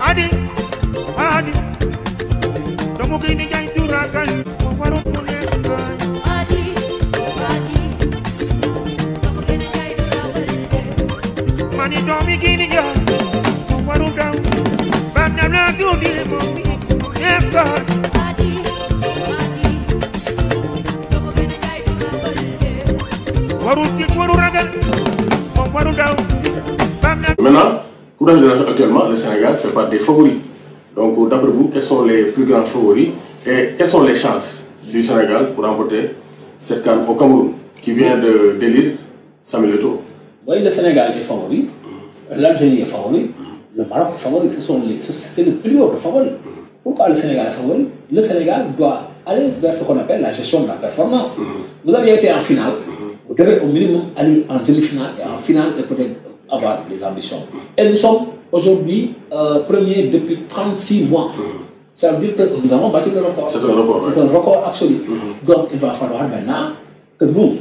Adi, Adi, kamu kini jangan curahkan, warung punya kan. Adi, kamu kini jangan curahkan. Mani domi kini jangan, warung dah, banyak lagi di bumi, ya kan. Adi, kamu kini jangan curahkan. Warung cik, warung ragal, warung dah, banyak. Maintenant, pour la génération actuellement, le Sénégal fait partie des favoris. Donc, d'après vous, quels sont les plus grands favoris et quelles sont les chances du Sénégal pour remporter cette CAN au Cameroun qui vient d'élire Samuel Eto'o? Oui, le Sénégal est favori, l'Algérie est favori, le Maroc est favori, c'est le trio de favoris. Pourquoi le Sénégal est favori? Le Sénégal doit aller vers ce qu'on appelle la gestion de la performance. Vous avez été en finale, vous devez au minimum aller en demi-finale et en finale et peut-être avoir des ambitions. Et nous sommes aujourd'hui premiers depuis 36 mois. Ça veut dire que nous avons battu le record. C'est un record. C'est un record absolu. Donc il va falloir maintenant que nous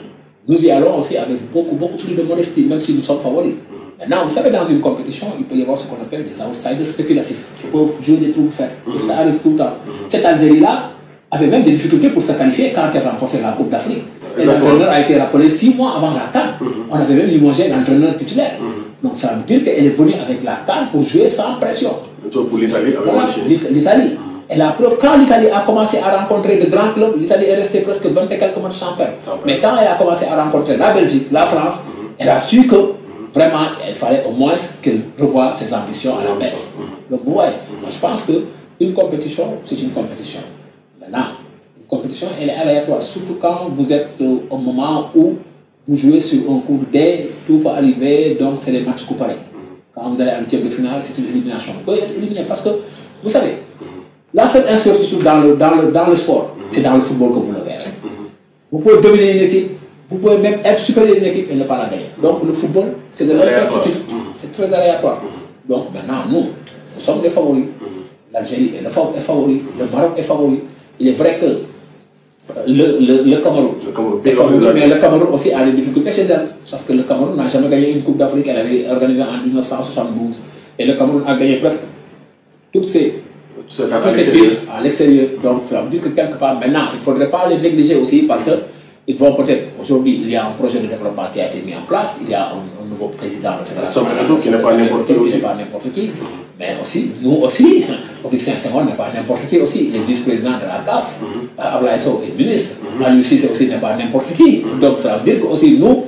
y allons aussi avec beaucoup plus de modestie, même si nous sommes favoris. Maintenant, vous savez, dans une compétition, il peut y avoir ce qu'on appelle des outsiders spéculatifs qui peuvent jouer des trucs faits. Et ça arrive tout le temps. Cette Algérie-là avait même des difficultés pour se qualifier quand elle remportait la Coupe d'Afrique. Et l'entraîneur a été rappelé 6 moas avant la CAN. On avait même limogé l'entraîneur titulaire. Donc ça veut dire qu'elle est venue avec la CAN pour jouer sans pression. Pour l'Italie, Voilà, l'Italie. Et la preuve, quand l'Italie a commencé à rencontrer de grands clubs, l'Italie est restée presque 20 et quelques matchs sans perdre. Mais quand elle a commencé à rencontrer la Belgique, la France, elle a su que vraiment, il fallait au moins qu'elle revoie ses ambitions à la baisse. Donc vous voyez, moi je pense qu'une compétition, c'est une compétition. Maintenant, une compétition, elle est aléatoire, surtout quand vous êtes au moment où vous jouez sur un coup de dé, tout peut arriver, donc c'est des matchs couperés. Quand vous allez en tiers de finale, c'est une élimination. Vous pouvez être éliminé parce que, vous savez, la seule incertitude dans le sport, c'est dans le football que vous le verrez. Vous pouvez dominer une équipe, vous pouvez même être supérieur à une équipe et ne pas la gagner. Donc le football, c'est de l'incertitude, c'est très aléatoire. Donc maintenant, nous sommes des favoris. L'Algérie est favori, le Maroc est favori. Il est vrai que le Cameroun est favori, mais le Cameroun aussi a des difficultés chez elle. Parce que le Cameroun n'a jamais gagné une Coupe d'Afrique, elle avait organisée en 1972. Et le Cameroun a gagné presque toutes ses titres à l'extérieur. Donc ça veut dire que quelque part, maintenant, il ne faudrait pas les négliger aussi parce que ils vont peut-être, aujourd'hui, il y a un projet de développement qui a été mis en place, il y a un nouveau président de fédération. Qui n'est pas n'importe qui. Mais aussi, nous aussi, Augustin Senghor n'est pas n'importe qui aussi. Il est vice-président de la CAF, Abdoulaye Sow est ministre, Aliou Cissé aussi n'est pas n'importe qui. Donc ça veut dire que aussi nous,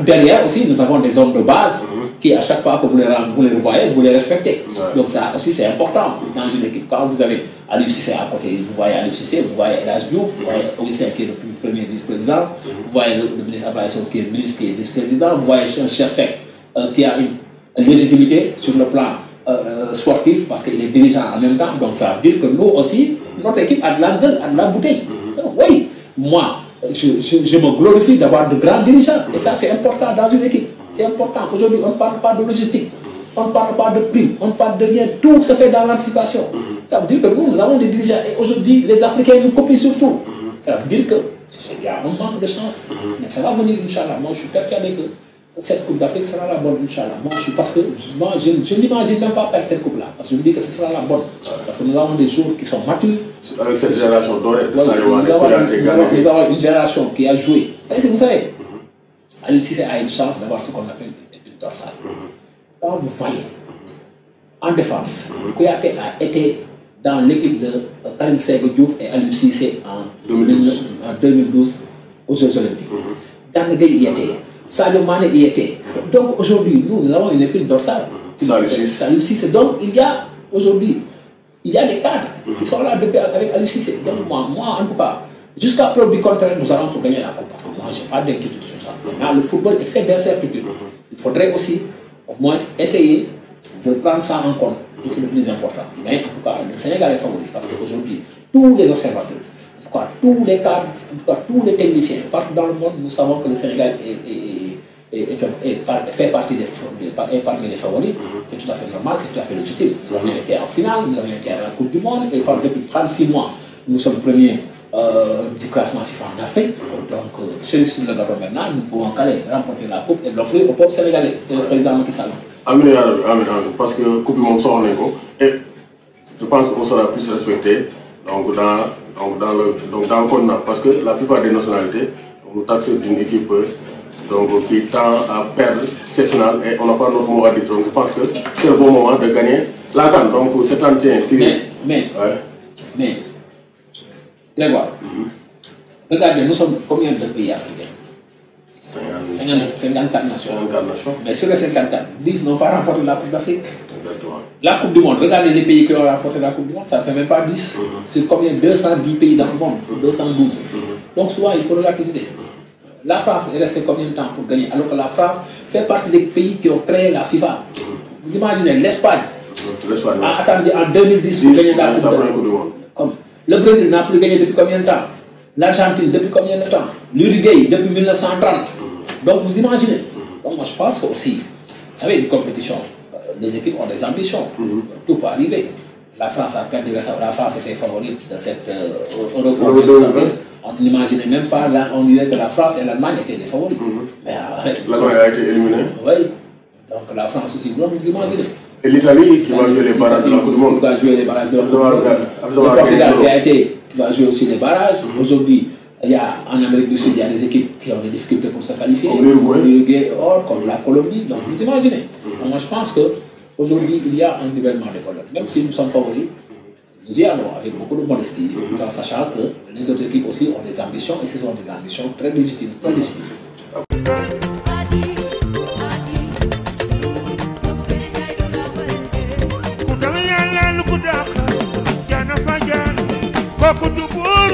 derrière aussi, nous avons des hommes de base qui, à chaque fois que vous les revoyez, vous les respectez. Donc ça aussi, c'est important dans une équipe. Quand vous avez Aliou Cissé à côté, vous voyez Aliou Cissé, vous voyez El Hadj Diouf, vous voyez Augustin qui est le premier vice-président, vous voyez le ministre Abdoulaye Sow qui est ministre qui est vice-président, vous voyez Cheikh Seck qui a une légitimité sur le plan sportif parce qu'il est dirigeant en même temps. Donc ça veut dire que nous aussi, notre équipe a de la gueule, a de la bouteille. Oui, moi, je me glorifie d'avoir de grands dirigeants. Et ça, c'est important dans une équipe. C'est important. Aujourd'hui, on ne parle pas de logistique, on ne parle pas de prime, on ne parle de rien. Tout se fait dans l'anticipation. Ça veut dire que nous avons des dirigeants. Et aujourd'hui, les Africains nous copient surtout. Ça veut dire qu'il y a un manque de chance. Mais ça va venir, Inch'Allah. Moi, je suis persuadé que cette Coupe d'Afrique sera la bonne, Inch'Allah. Parce que moi, je n'imagine même pas perdre cette Coupe-là. Parce que je me dis que ce sera la bonne. Parce que nous avons des joueurs qui sont matures. Avec cette génération dorée, nous avons une génération qui a joué. Et vous savez, Aliou Cissé a une chance d'avoir ce qu'on appelle une dorsale. Quand vous voyez, en défense, Kouyaté a été dans l'équipe de Karim Sékou Diouf et Aliou Cissé en 2012 aux Jeux Olympiques. Gana Gueye y était. Sadio Mané y était. Donc aujourd'hui, nous avons une équipe dorsale. Aliou Cissé. Donc il y a aujourd'hui, il y a des cadres qui sont là depuis avec Aliou Cissé. Donc moi, en tout cas, jusqu'à preuve du contraire, nous allons pour gagner la Coupe. Parce que moi, je n'ai pas d'inquiétude sur ça. Maintenant, le football est fait d'incertitude. Il faudrait aussi, au moins, essayer de prendre ça en compte. Et c'est le plus important. Mais en tout cas, le Sénégal est favori. Parce qu'aujourd'hui, tous les observateurs, en tout cas, tous les cadres, en tout cas, tous les techniciens, partout dans le monde, nous savons que le Sénégal fait partie parmi les favoris. C'est tout à fait normal, c'est tout à fait légitime. Nous avons été en finale, nous avons été à la Coupe du Monde, et depuis 36 mois, nous sommes premiers du classement FIFA en Afrique. Donc, celui-ci le gagnon maintenant, nous pouvons caler, remporter la coupe et l'offrir au peuple sénégalais, le président Macky Sall. Amin, amin, parce que Coupe du Monde sort et je pense qu'on sera plus respecté donc dans le continent, parce que la plupart des nationalités nous taxent d'une équipe donc, qui tend à perdre ces finales et on n'a pas notre mot à dire. Donc je pense que c'est le bon moment de gagner la CAN. Donc c'est un tien inscrit. Mais, Grégoire, regardez, nous sommes combien de pays africains? 54 nations. 54 nations. Mais sur les 54, 10 n'ont pas remporté la Coupe d'Afrique. Exactement. La Coupe du Monde, regardez les pays qui ont remporté la Coupe du Monde, ça ne fait même pas 10. Sur combien? 210 pays dans le monde, 212. Donc souvent, il faut relativiser. La France est restée combien de temps pour gagner? Alors que la France fait partie des pays qui ont créé la FIFA. Vous imaginez, l'Espagne a attendu en 2010 pour gagner la Coupe du Monde. Comme le Brésil n'a plus gagné depuis combien de temps? L'Argentine depuis combien de temps? L'Uruguay depuis 1930. Donc vous imaginez. Donc moi je pense que aussi, vous savez, une compétition, les équipes ont des ambitions. Tout peut arriver. La France a perdu récemment. La France était favorite de cette Euro. On n'imaginait même pas, là, on dirait que la France et l'Allemagne étaient les favoris. Mais l'Allemagne a été éliminée. Oui. Donc la France aussi, donc vous imaginez. Et l'Italie qui va jouer les barrages de la Coupe du Monde. Qui va jouer les barrages de la Coupe du Monde. Le Portugal qui va jouer aussi les barrages. Aujourd'hui, il y a, en Amérique du Sud, il y a des équipes qui ont des difficultés pour se qualifier. Comme l'Uruguay, comme la Colombie. Donc vous imaginez. Donc moi je pense qu'aujourd'hui, il y a un nivellement des valeurs. Même si nous sommes favoris, nous y allons avec beaucoup de modestie, tout en sachant que les autres équipes aussi ont des ambitions et ce sont des ambitions très légitimes. Très légitimes. Kudang yang lalu kudak, sina kafajar, koko dubur.